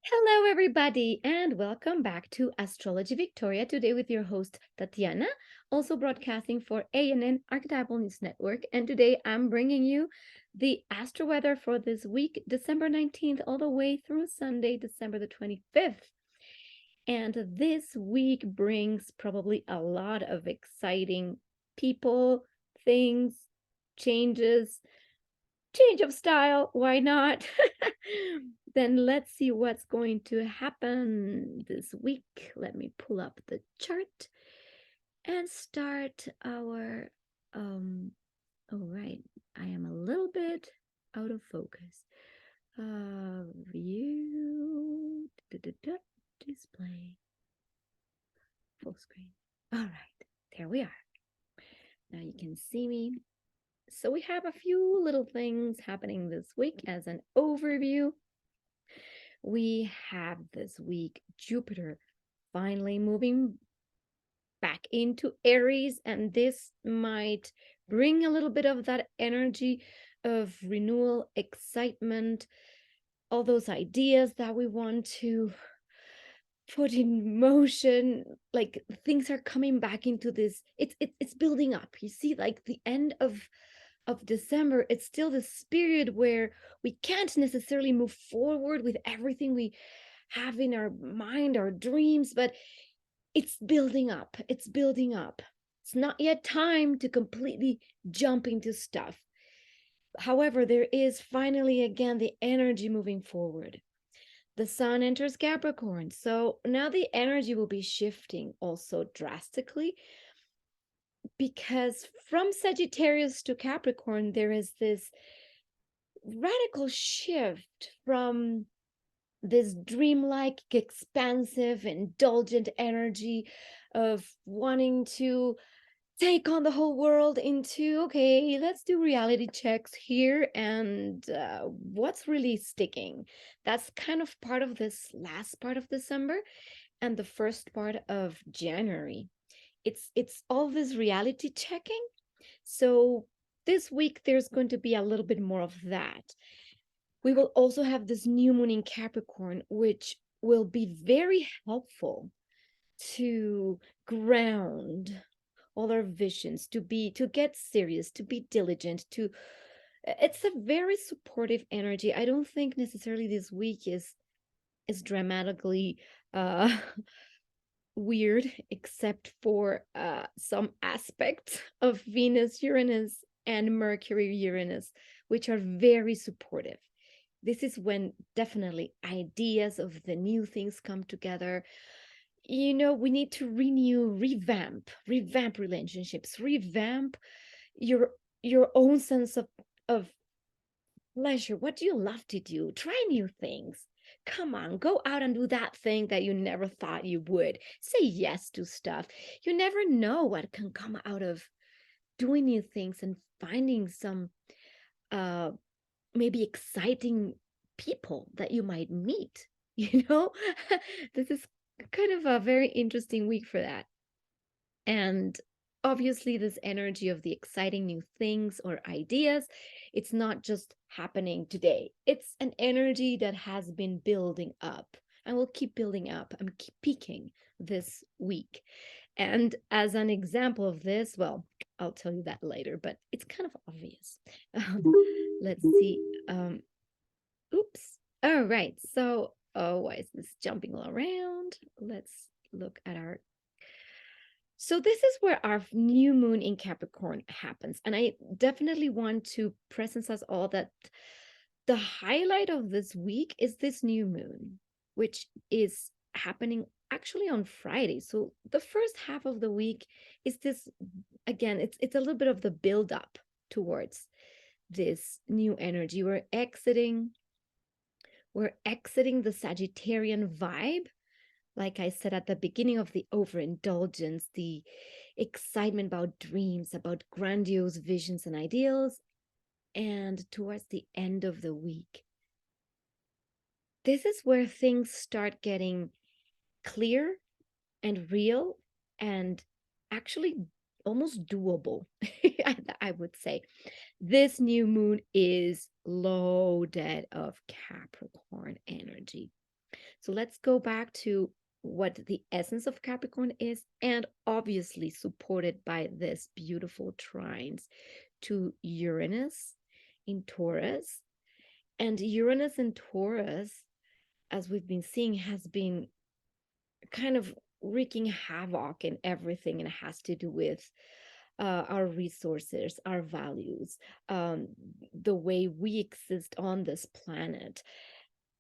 Hello, everybody, and welcome back to Astrology Victoria. Today, with your host Tatiana, also broadcasting for ANN Archetypal News Network. And today, I'm bringing you the astro weather for this week, December 19th, all the way through Sunday, December the 25th. And this week brings probably a lot of exciting people, things, changes, change of style. Why not? Then let's see what's going to happen this week. Let me pull up the chart and start our all right, I am a little bit out of focus. View display full screen. All right, there we are. Now you can see me. So we have a few little things happening this week as an overview. We have this week Jupiter finally moving back into Aries, and this might bring a little bit of that energy of renewal, excitement, all those ideas that we want to put in motion. Like things are coming back into this. It's building up. You see, like the end of December, it's still this period where we can't necessarily move forward with everything we have in our mind, our dreams, but it's building up. It's building up. It's not yet time to completely jump into stuff. However, there is finally again the energy moving forward. The sun enters Capricorn. So now the energy will be shifting also drastically, because from Sagittarius to Capricorn, there is this radical shift from this dreamlike, expansive, indulgent energy of wanting to take on the whole world into, okay, let's do reality checks here and what's really sticking. That's kind of part of this last part of December and the first part of January. It's all this reality checking. So this week there's going to be a little bit more of that. We will also have this new moon in Capricorn, which will be very helpful to ground all our visions, to get serious, to be diligent, to it's a very supportive energy. I don't think necessarily this week is dramatically weird, except for some aspects of Venus, Uranus, and Mercury, Uranus, which are very supportive. This is when definitely ideas of the new things come together. You know, we need to renew, revamp relationships, revamp your own sense of pleasure. What do you love to do? Try new things. Come on, go out and do that thing that you never thought you would. Say yes to stuff. You never know what can come out of doing new things and finding some uh maybe exciting people that you might meet. This is kind of a very interesting week for that. And obviously, this energy of the exciting new things or ideas, it's not just happening today. It's an energy that has been building up and will keep building up and keep peaking this week. And as an example of this, well, I'll tell you that later, but it's kind of obvious. Let's see. Oops. All right. So, oh, why is this jumping all around? Let's look at our. So this is where our new moon in Capricorn happens. And I definitely want to presence us all that the highlight of this week is this new moon, which is happening actually on Friday. So the first half of the week is this, again, it's a little bit of the build up towards this new energy. We're exiting the Sagittarian vibe. Like I said at the beginning, of the overindulgence, the excitement about dreams, about grandiose visions and ideals. And towards the end of the week, this is where things start getting clear and real and actually almost doable. I would say this new moon is loaded of Capricorn energy. So let's go back to what the essence of Capricorn is, and obviously supported by this beautiful trines to Uranus in Taurus. And Uranus in Taurus, as we've been seeing, has been kind of wreaking havoc in everything, and it has to do with our resources, our values, the way we exist on this planet.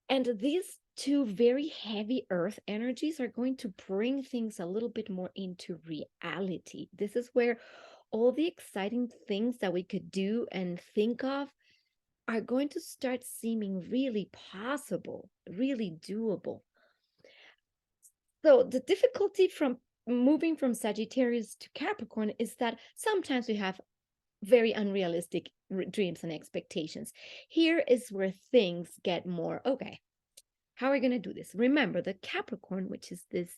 And these two very heavy earth energies are going to bring things a little bit more into reality. This is where all the exciting things that we could do and think of are going to start seeming really possible, really doable. So the difficulty from moving from Sagittarius to Capricorn is that sometimes we have very unrealistic dreams and expectations. Here is where things get more okay. How are we going to do this? Remember, the Capricorn, which is this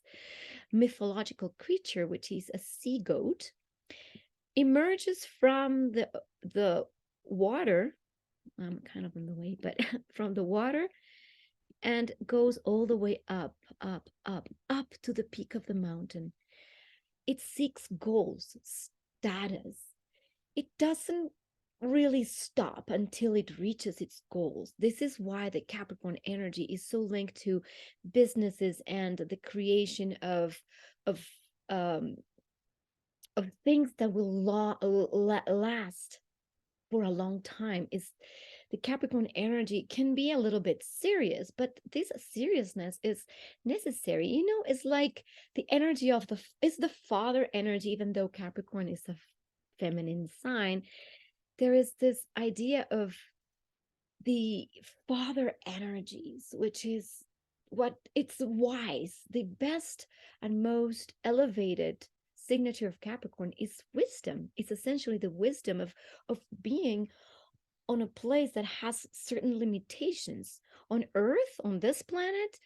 mythological creature, which is a sea goat, emerges from the water. I'm kind of in the way, but from the water, and goes all the way up, up, up, up to the peak of the mountain. It seeks goals, status. It doesn't really stop until it reaches its goals. This is why the Capricorn energy is so linked to businesses and the creation of um, things that will last for a long time. Is the Capricorn energy can be a little bit serious, but this seriousness is necessary. You know, it's like the energy of it's the father energy, even though Capricorn is a feminine sign. There is this idea of the father energies, which is what it's wise. The best and most elevated signature of Capricorn is wisdom. It's essentially the wisdom of being on a place that has certain limitations. On Earth, on this planet,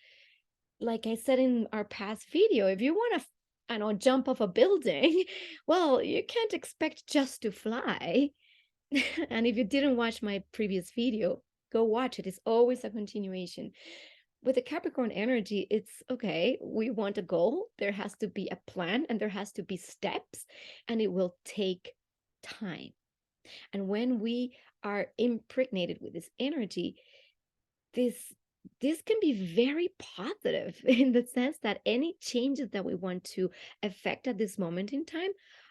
like I said in our past video, if you want to, I don't know, jump off a building, well, you can't expect just to fly. And if you didn't watch my previous video, go watch it. It's always a continuation. With the Capricorn energy, it's okay, we want a goal. There has to be a plan and there has to be steps, and it will take time. And when we are impregnated with this energy, this can be very positive in the sense that any changes that we want to affect at this moment in time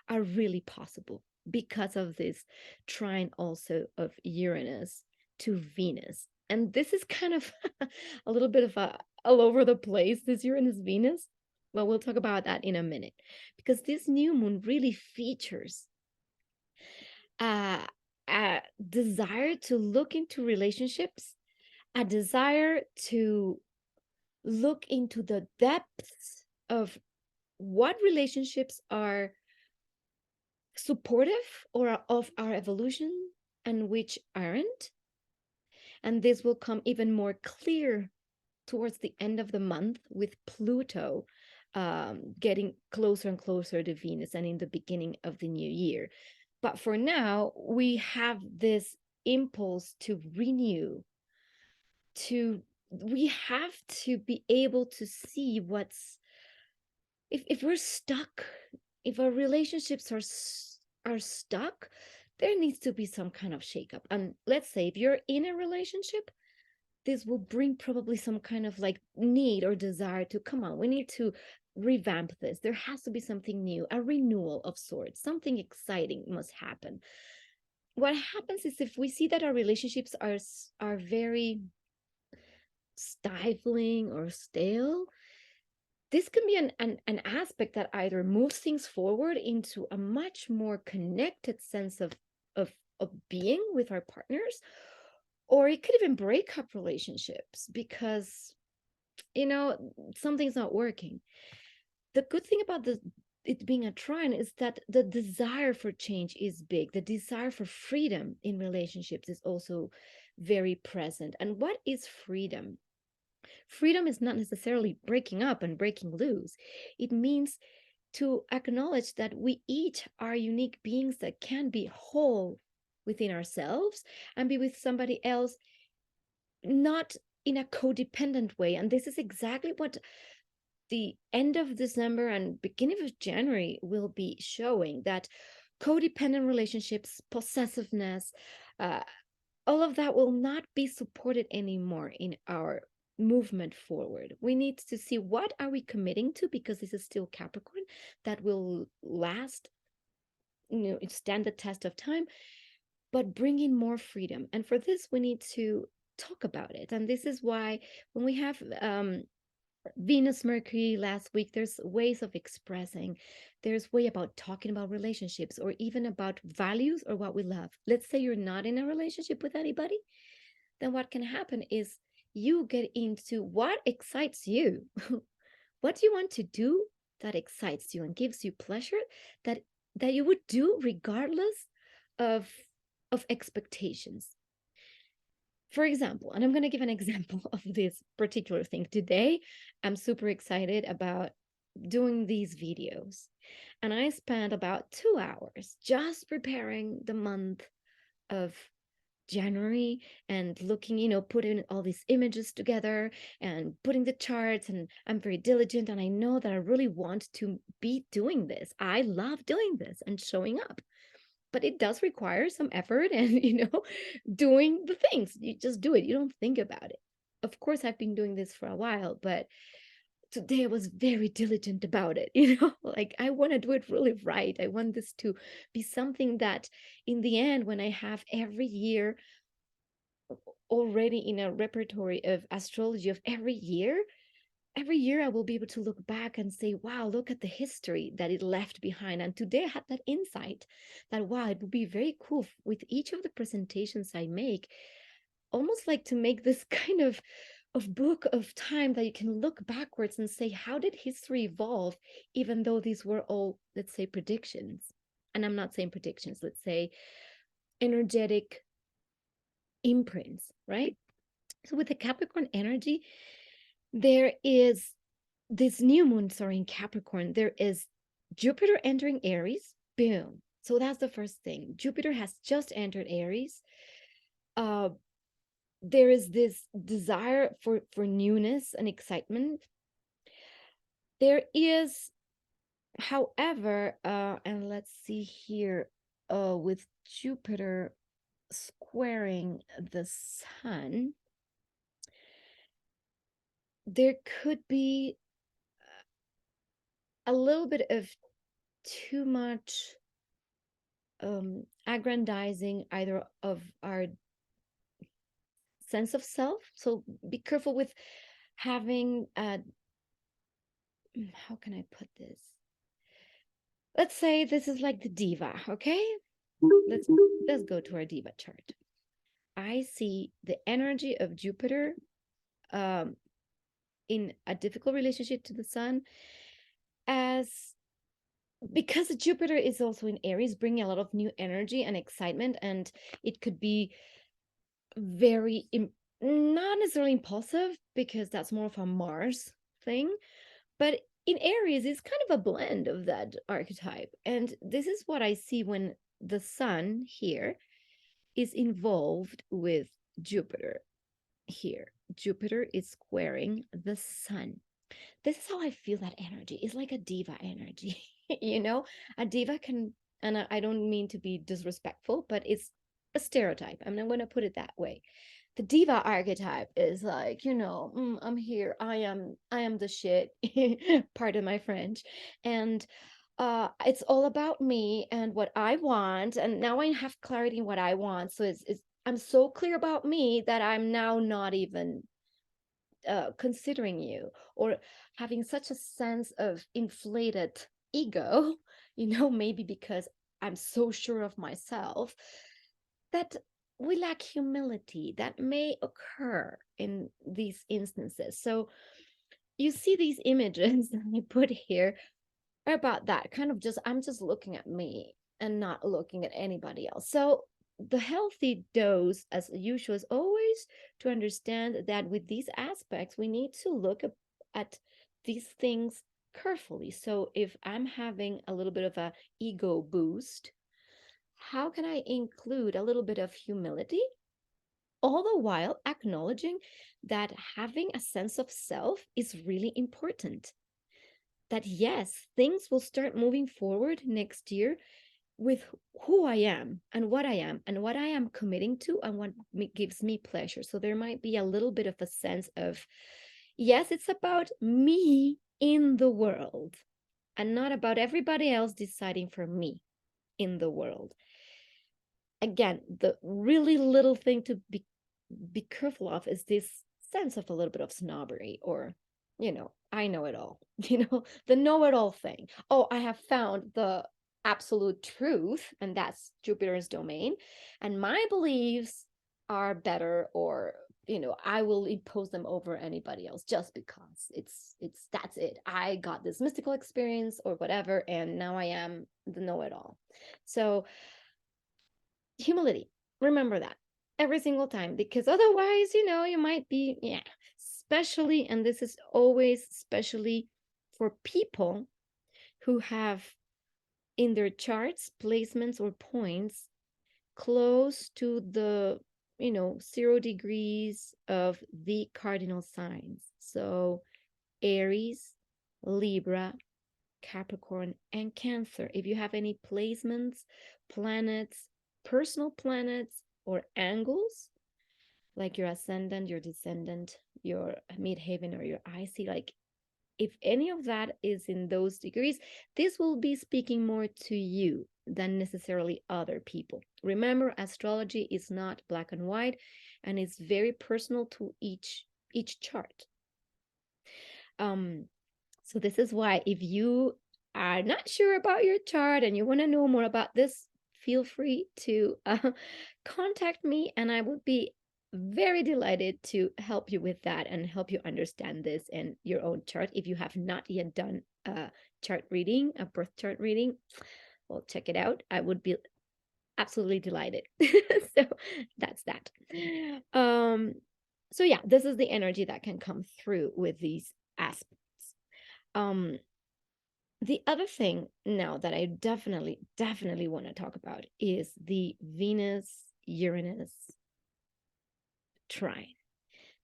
are really possible because of this trine also of Uranus to Venus. And this is kind of a little bit of a all over the place, this Uranus Venus. Well, we'll talk about that in a minute, because this new moon really features a desire to look into relationships, a desire to look into the depths of what relationships are supportive or of our evolution and which aren't. And this will come even more clear towards the end of the month with Pluto getting closer and closer to Venus and in the beginning of the new year. But for now, we have this impulse to renew, we have to be able to see what's, if we're stuck, if our relationships are stuck, there needs to be some kind of shakeup. And let's say if you're in a relationship, this will bring probably some kind of like need or desire to come on, we need to revamp this. There has to be something new, a renewal of sorts, something exciting must happen. What happens is if we see that our relationships are very stifling or stale, this can be an aspect that either moves things forward into a much more connected sense of being with our partners, or it could even break up relationships because, you know, something's not working. The good thing about it being a trine is that the desire for change is big. The desire for freedom in relationships is also very present. And what is freedom? Freedom is not necessarily breaking up and breaking loose. It means to acknowledge that we each are unique beings that can be whole within ourselves and be with somebody else, not in a codependent way. And this is exactly what the end of December and beginning of January will be showing, that codependent relationships, possessiveness, all of that will not be supported anymore in our movement forward. We need to see what are we committing to, because this is still Capricorn, that will last, stand the test of time, but bring in more freedom. And for this, we need to talk about it. And this is why when we have Venus, Mercury last week, there's ways of expressing. There's way about talking about relationships, or even about values or what we love. Let's say you're not in a relationship with anybody, then what can happen is you get into what excites you. What do you want to do that excites you and gives you pleasure, that you would do regardless of expectations. For example, and I'm going to give an example of this particular thing. Today, I'm super excited about doing these videos. And I spent about 2 hours just preparing the month of January and looking, putting all these images together and putting the charts. And I'm very diligent. And I know that I really want to be doing this. I love doing this and showing up. But it does require some effort and, doing the things. You just do it. You don't think about it. Of course, I've been doing this for a while, but today I was very diligent about it. Like I want to do it really right. I want this to be something that in the end, when I have every year already in a repertory of astrology of every year I will be able to look back and say, wow, look at the history that it left behind. And today I had that insight that, wow, it would be very cool with each of the presentations I make, almost like to make this kind of book of time that you can look backwards and say, how did history evolve, even though these were all, let's say, predictions. And I'm not saying predictions, let's say energetic imprints, right? So with the Capricorn energy, there is this new moon, sorry, in Capricorn, there is Jupiter entering Aries. Boom. So that's the first thing. Jupiter has just entered Aries. There is this desire for newness and excitement. There is, however, and let's see here, with Jupiter squaring the sun, there could be a little bit of too much aggrandizing either of our sense of self. So be careful with having how can I put this? Let's say this is like the diva, okay? Let's go to our diva chart. I see the energy of Jupiter in a difficult relationship to the sun, as because Jupiter is also in Aries, bringing a lot of new energy and excitement, and it could be very not necessarily impulsive, because that's more of a Mars thing, but in Aries it's kind of a blend of that archetype. And this is what I see when the sun here is involved with Jupiter. Here Jupiter is squaring the sun. This is how I feel that energy is, like a diva energy. A diva can, and I don't mean to be disrespectful, but it's a stereotype. I'm going to put it that way. The diva archetype is like, I'm here, I am the shit. Pardon my French. And it's all about me and what I want, and now I have clarity in what I want. So it's I'm so clear about me that I'm now not even considering you, or having such a sense of inflated ego, maybe because I'm so sure of myself, that we lack humility that may occur in these instances. So you see these images that I put here are about that kind of I'm just looking at me and not looking at anybody else. So the healthy dose, as usual, is always to understand that with these aspects, we need to look at these things carefully. So if I'm having a little bit of a ego boost, how can I include a little bit of humility all the while acknowledging that having a sense of self is really important. That yes, things will start moving forward next year with who I am and what I am and what I am committing to and what gives me pleasure. So there might be a little bit of a sense of, yes, it's about me in the world and not about everybody else deciding for me in the world. Again, the really little thing to be careful of is this sense of a little bit of snobbery, or I know it all, the know-it-all thing. Oh, I have found the absolute truth, and that's Jupiter's domain, and my beliefs are better, or I will impose them over anybody else just because that's it. I got this mystical experience or whatever, and now I am the know-it-all. So humility, remember that every single time, because otherwise, you might be, especially, and this is always especially for people who have in their charts placements or points close to the 0 degrees of the cardinal signs. So Aries, Libra, Capricorn, and Cancer. If you have any placements, planets, personal planets, or angles, like your ascendant, your descendant, your midheaven, or your IC, like if any of that is in those degrees, this will be speaking more to you than necessarily other people. Remember, astrology is not black and white, and it's very personal to each chart. So this is why, if you are not sure about your chart and you want to know more about this, feel free to contact me, and I would be very delighted to help you with that and help you understand this in your own chart. If you have not yet done a chart reading, a birth chart reading, well, check it out. I would be absolutely delighted. So that's that. So yeah, this is the energy that can come through with these aspects. The other thing now that I definitely want to talk about is the Venus-Uranus trine.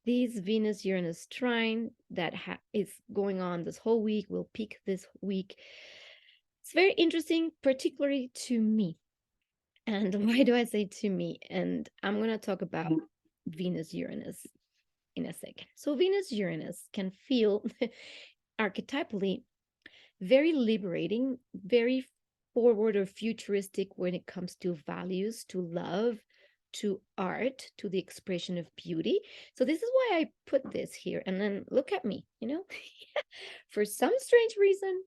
These Venus-Uranus trine that is going on this whole week, will peak this week. It's very interesting, particularly to me. And why do I say to me? And I'm going to talk about Venus-Uranus in a second. So Venus-Uranus can feel archetypally very liberating, very forward or futuristic when it comes to values, to love, to art, to the expression of beauty. So this is why I put this here. And then look at me, for some strange reason,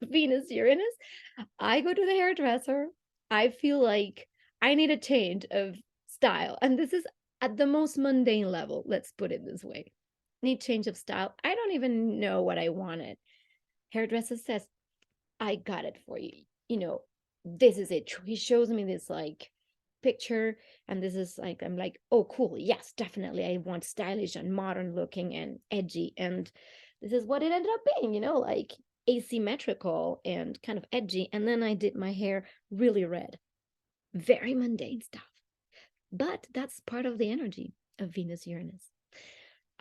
Venus, Uranus, I go to the hairdresser. I feel like I need a change of style. And this is at the most mundane level. Let's put it this way. Need change of style. I don't even know what I wanted. Hairdresser says, I got it for you. This is it. He shows me this like picture, and this is like, I'm like, oh, cool. Yes, definitely. I want stylish and modern looking and edgy. And this is what it ended up being, like asymmetrical and kind of edgy. And then I did my hair really red. Very mundane stuff. But that's part of the energy of Venus Uranus.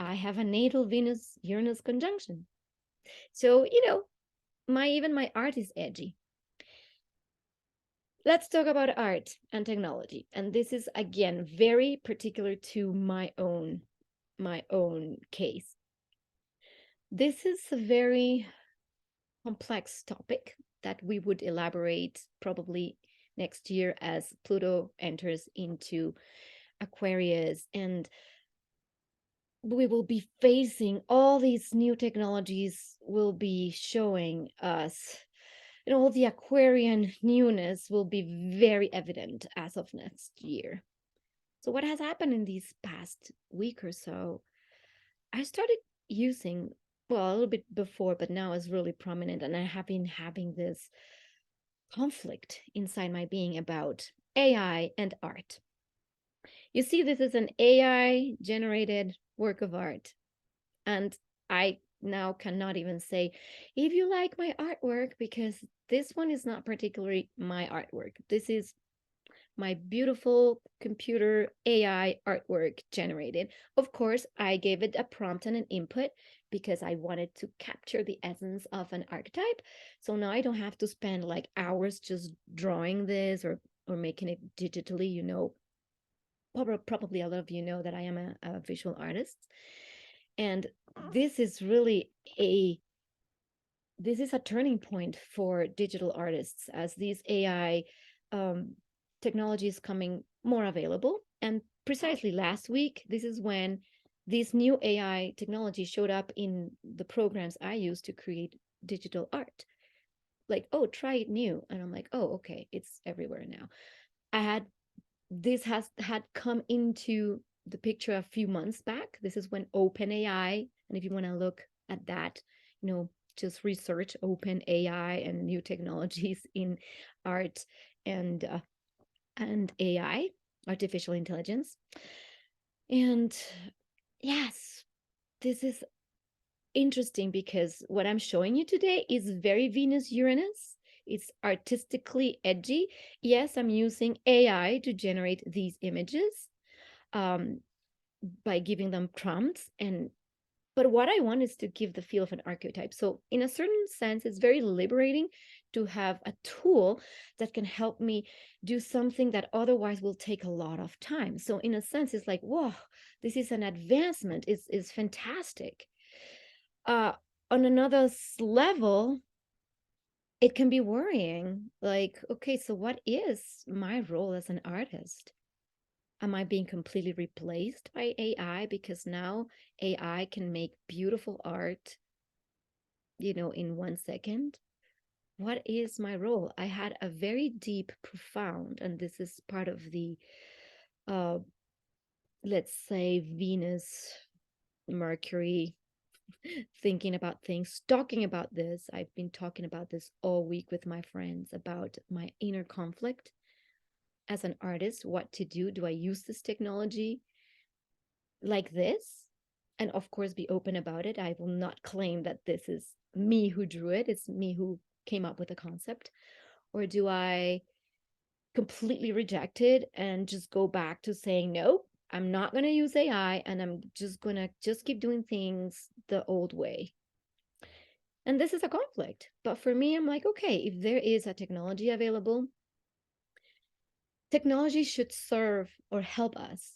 I have a natal Venus Uranus conjunction. So, my art is edgy. Let's talk about art and technology. And this is, again, very particular to my own case. This is a very complex topic that we would elaborate probably next year as Pluto enters into Aquarius, and we will be facing all these new technologies will be showing us, and all the Aquarian newness will be very evident as of next year. So what has happened in these past week or so, I started using, well, a little bit before, but now is really prominent, and I have been having this conflict inside my being about AI and art. You see, this is an AI generated work of art, and I now cannot even say if you like my artwork, because this one is not particularly my artwork. This is my beautiful computer AI artwork generated. Of course, I gave it a prompt and an input because I wanted to capture the essence of an archetype. So now I don't have to spend like hours just drawing this or making it digitally. Probably a lot of you know that I am a visual artist. And this is really a turning point for digital artists as these AI technology is coming more available. And precisely last week, this is when this new AI technology showed up in the programs I use to create digital art. Like, oh, try it new. And I'm like, oh, okay, it's everywhere now. This had come into the picture a few months back. This is when OpenAI, and if you want to look at that, just research OpenAI and new technologies in art and AI, artificial intelligence. And yes, this is interesting because what I'm showing you today is very Venus Uranus. It's artistically edgy. Yes, I'm using AI to generate these images by giving them prompts. But what I want is to give the feel of an archetype. So in a certain sense, it's very liberating to have a tool that can help me do something that otherwise will take a lot of time. So in a sense, it's like, whoa, this is an advancement. It's fantastic. On another level, it can be worrying. Like, okay, so what is my role as an artist? Am I being completely replaced by AI? Because now AI can make beautiful art, in 1 second. What is my role? I had a very deep, profound, and this is part of the, let's say, Venus, Mercury, thinking about things, talking about this. I've been talking about this all week with my friends about my inner conflict as an artist, what to do. Do I use this technology like this? And of course, be open about it. I will not claim that this is me who drew it, it's me who came up with the concept. Or do I completely reject it and just go back to saying, no, I'm not going to use AI and I'm just going to just keep doing things the old way? And this is a conflict. But for me, I'm like, okay, if there is a technology available, technology should serve or help us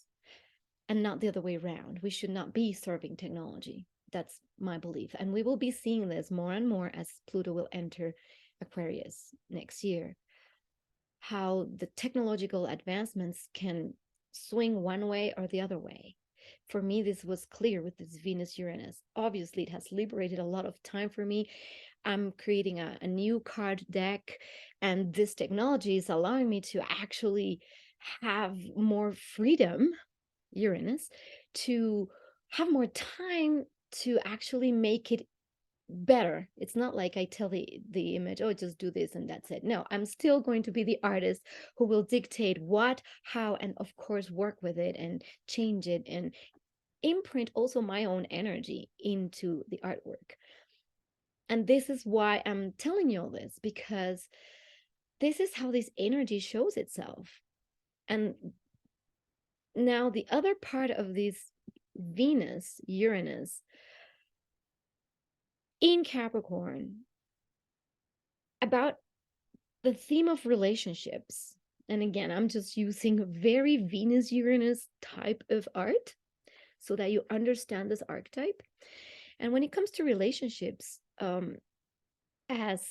and not the other way around. We should not be serving technology. That's my belief. And we will be seeing this more and more as Pluto will enter Aquarius next year. How the technological advancements can swing one way or the other way. For me, this was clear with this Venus Uranus. Obviously, it has liberated a lot of time for me. I'm creating a new card deck, and this technology is allowing me to actually have more freedom, Uranus, to have more time to actually make it better. It's not like I tell the image, oh, just do this and that's it. No, I'm still going to be the artist who will dictate what, how, and of course work with it and change it and imprint also my own energy into the artwork. And this is why I'm telling you all this, because this is how this energy shows itself. And now the other part of this Venus, Uranus in Capricorn, about the theme of relationships. And again, I'm just using a very Venus Uranus type of art so that you understand this archetype. And when it comes to relationships, as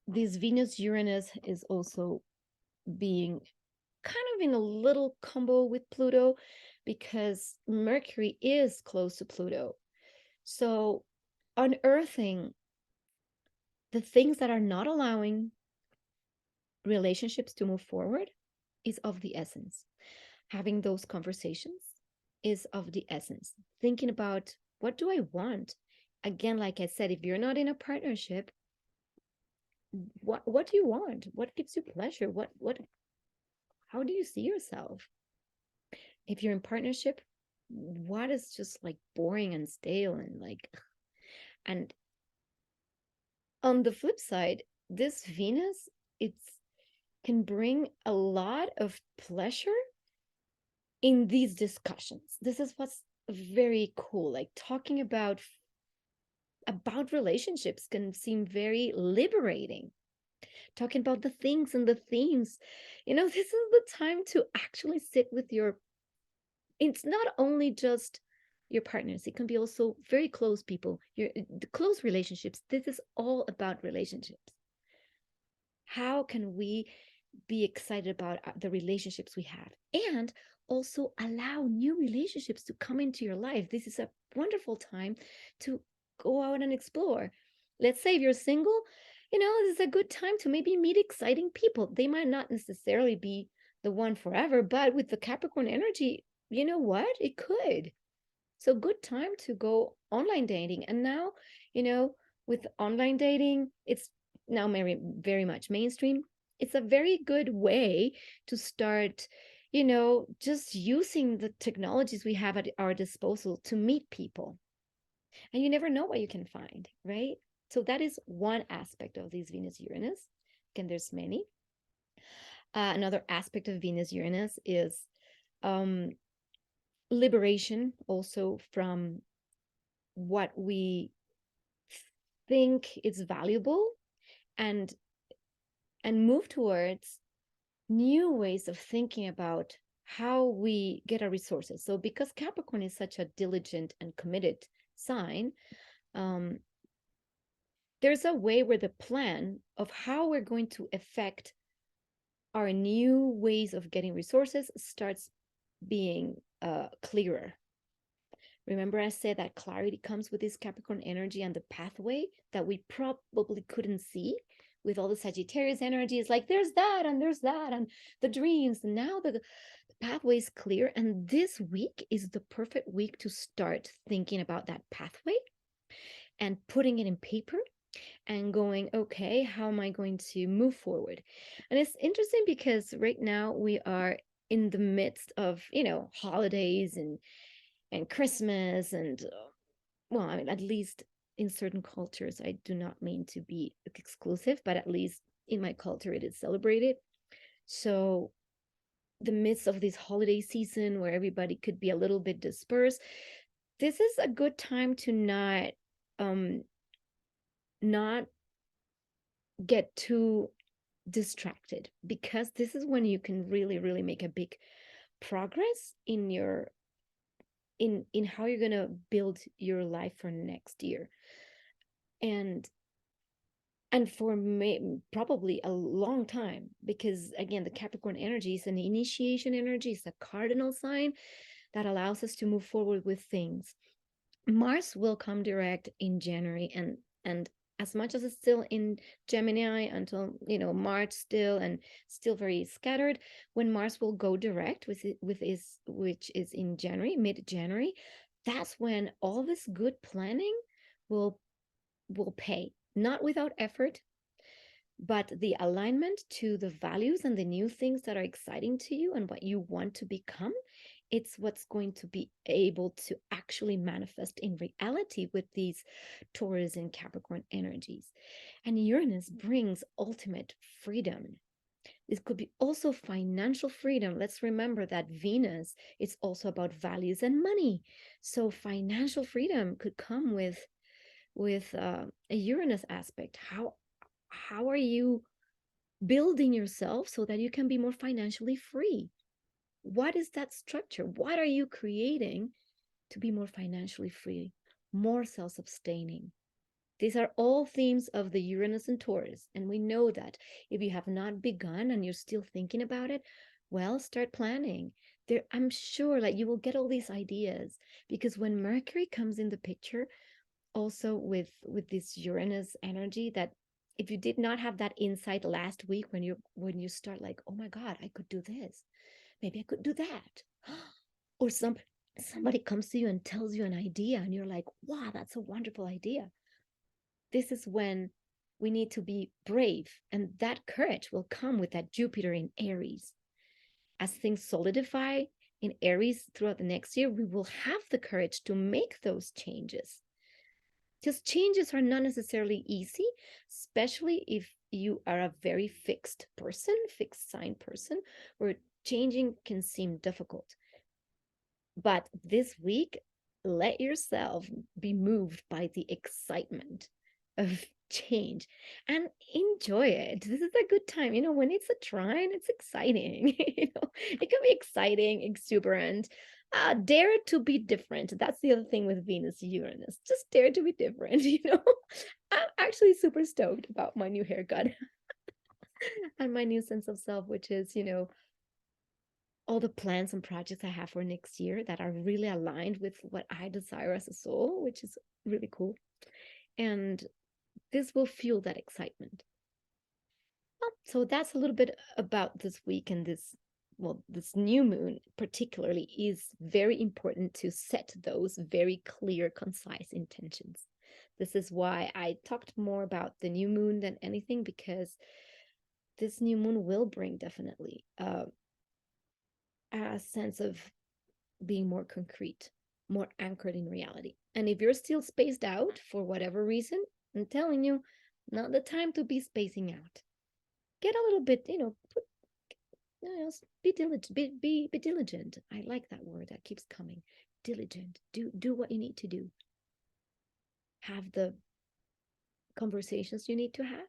this Venus Uranus is also being kind of in a little combo with Pluto because Mercury is close to Pluto. So unearthing the things that are not allowing relationships to move forward is of the essence. Having those conversations is of the essence. Thinking about, what do I want? Again, like I said, if you're not in a partnership, what do you want? What gives you pleasure? How do you see yourself? If you're in partnership, what is just like boring and stale and like, and on the flip side, this Venus, it's can bring a lot of pleasure in these discussions. This is what's very cool. Like talking about relationships can seem very liberating. Talking about the things and the themes, this is the time to actually sit with your, it's not only just your partners, it can be also very close people, the close relationships. This is all about relationships. How can we be excited about the relationships we have, and also allow new relationships to come into your life? This is a wonderful time to go out and explore. Let's say if you're single, this is a good time to maybe meet exciting people. They might not necessarily be the one forever, but with the Capricorn energy, you know what? It could. So good time to go online dating. And now, with online dating, it's now very, very much mainstream. It's a very good way to start, just using the technologies we have at our disposal to meet people. And you never know what you can find, right? So that is one aspect of these Venus Uranus. Again, there's many. Another aspect of Venus Uranus is liberation also from what we think is valuable, and move towards new ways of thinking about how we get our resources. So because Capricorn is such a diligent and committed sign, there's a way where the plan of how we're going to affect our new ways of getting resources starts being clearer. Remember, I said that clarity comes with this Capricorn energy and the pathway that we probably couldn't see with all the Sagittarius energy. It's like there's that and the dreams. And now the pathway is clear. And this week is the perfect week to start thinking about that pathway and putting it in paper and going, okay, how am I going to move forward? And it's interesting because right now we are in the midst of, holidays and Christmas and well, I mean, at least in certain cultures, I do not mean to be exclusive, but at least in my culture, it is celebrated. So the midst of this holiday season where everybody could be a little bit dispersed, this is a good time to not get too distracted, because this is when you can really, really make a big progress in your in how you're going to build your life for next year. And for me, probably a long time, because again, the Capricorn energy is an initiation energy. It's a cardinal sign that allows us to move forward with things. Mars will come direct in January, and as much as it's still in Gemini until March still, and still very scattered, when Mars will go direct which is in January, mid-January, that's when all this good planning will pay, not without effort, but the alignment to the values and the new things that are exciting to you and what you want to become. It's what's going to be able to actually manifest in reality with these Taurus and Capricorn energies. And Uranus brings ultimate freedom. It could be also financial freedom. Let's remember that Venus is also about values and money. So financial freedom could come with a Uranus aspect. How are you building yourself so that you can be more financially free? What is that structure? What are you creating to be more financially free, more self-sustaining? These are all themes of the Uranus and Taurus. And we know that if you have not begun and you're still thinking about it, well, start planning. I'm sure that you will get all these ideas, because when Mercury comes in the picture, also with this Uranus energy, that if you did not have that insight last week when you start like, oh my God, I could do this, maybe I could do that, or somebody comes to you and tells you an idea and you're like, wow, that's a wonderful idea. This is when we need to be brave, and that courage will come with that Jupiter in Aries. As things solidify in Aries throughout the next year, we will have the courage to make those changes, because changes are not necessarily easy, especially you are a very fixed person, fixed sign person, where changing can seem difficult. But this week, let yourself be moved by the excitement of change and enjoy it. This is a good time. When it's a trine, it's exciting. It can be exciting, exuberant. Dare to be different. That's the other thing with Venus Uranus. Just dare to be different. I'm actually super stoked about my new haircut and my new sense of self, which is, all the plans and projects I have for next year that are really aligned with what I desire as a soul, which is really cool. And this will fuel that excitement. Well, so that's a little bit about this week, and this new moon particularly is very important to set those very clear, concise intentions. This is why I talked more about the new moon than anything, because this new moon will bring definitely a sense of being more concrete, more anchored in reality. And if you're still spaced out for whatever reason, I'm telling you, not the time to be spacing out. Get a little bit, be diligent. Be diligent. I like that word that keeps coming. Diligent. Do what you need to do. Have the conversations you need to have,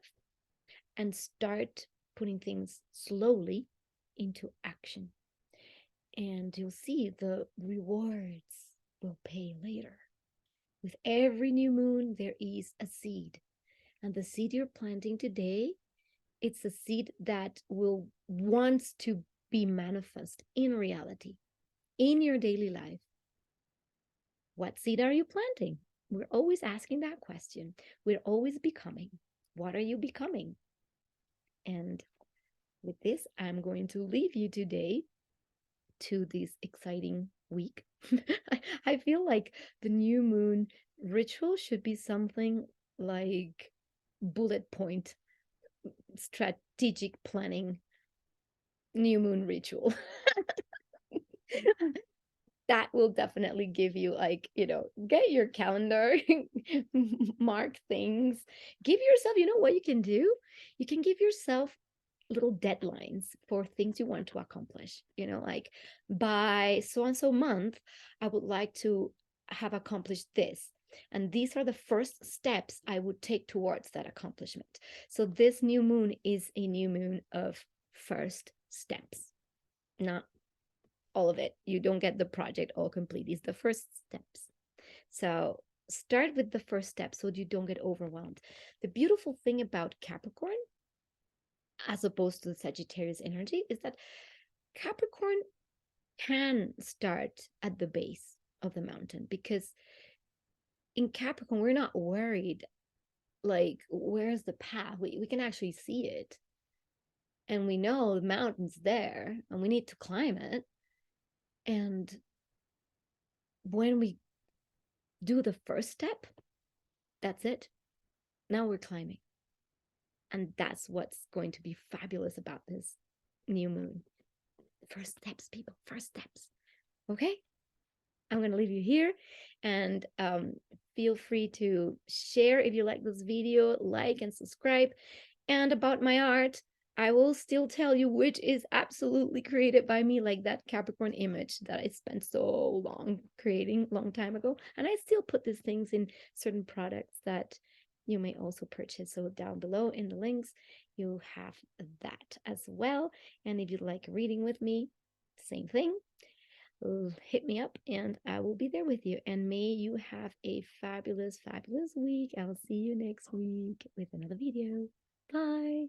and start putting things slowly into action. And you'll see the rewards will pay later. With every new moon, there is a seed. And the seed you're planting today, it's a seed that will want to be manifest in reality, in your daily life. What seed are you planting? We're always asking that question. We're always becoming. What are you becoming? And with this, I'm going to leave you today to this exciting week. I feel like the new moon ritual should be something like bullet point strategic planning new moon ritual. That will definitely give you, like, get your calendar, mark things, give yourself, what you can do? You can give yourself little deadlines for things you want to accomplish, like by so and so month, I would like to have accomplished this. And these are the first steps I would take towards that accomplishment. So this new moon is a new moon of first steps, not all of it. You don't get the project all complete. It's the first steps. So start with the first step so you don't get overwhelmed. The beautiful thing about Capricorn, as opposed to the Sagittarius energy, is that Capricorn can start at the base of the mountain, because in Capricorn, we're not worried, like, where's the path? We can actually see it. And we know the mountain's there and we need to climb it. And when we do the first step, that's it. Now we're climbing. And that's what's going to be fabulous about this new moon. First steps, people, first steps. Okay? I'm going to leave you here, and feel free to share if you like this video, like and subscribe. And about my art, I will still tell you which is absolutely created by me, like that Capricorn image that I spent so long creating, long time ago. And I still put these things in certain products that you may also purchase. So down below in the links, you have that as well. And if you'd like reading with me, same thing. Hit me up and I will be there with you. And may you have a fabulous, fabulous week. I'll see you next week with another video. Bye.